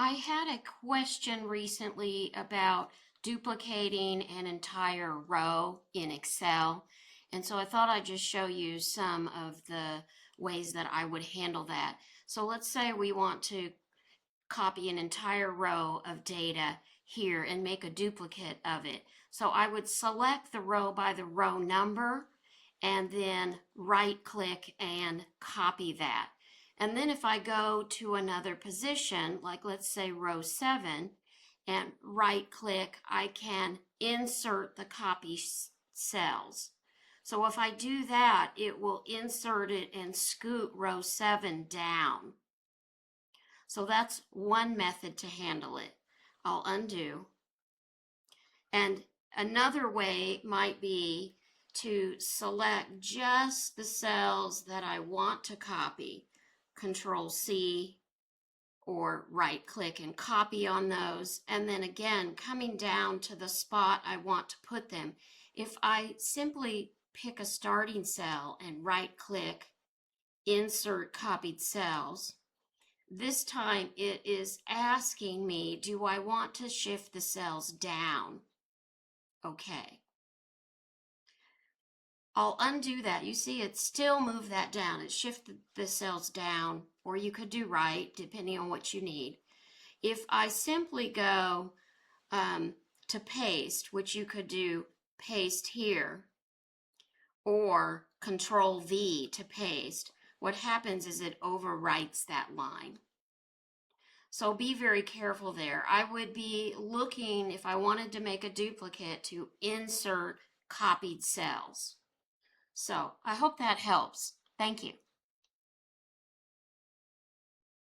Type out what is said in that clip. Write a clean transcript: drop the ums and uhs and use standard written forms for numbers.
I had a question recently about duplicating an entire row in Excel, and so I thought I'd just show you some of the ways that I would handle that. So let's say we want to copy an entire row of data here and make a duplicate of it. So I would select the row by the row number and then right click and copy that. And then if I go to another position, like let's say row 7, and right click, I can insert the copy cells. So if I do that, it will insert it and scoot row 7 down. So that's one method to handle it. I'll undo. And another way might be to select just the cells that I want to copy. Ctrl C or right click and copy on those. And then again, coming down to the spot I want to put them. If I simply pick a starting cell and right click, insert copied cells, this time it is asking me, do I want to shift the cells down? Okay. I'll undo that. You see it still moved that down. It shifted the cells down, or you could do right, depending on what you need. If I simply go to paste, which you could do paste here, or Control V to paste, what happens is it overwrites that line. So be very careful there. I would be looking, if I wanted to make a duplicate, to insert copied cells. So I hope that helps. Thank you.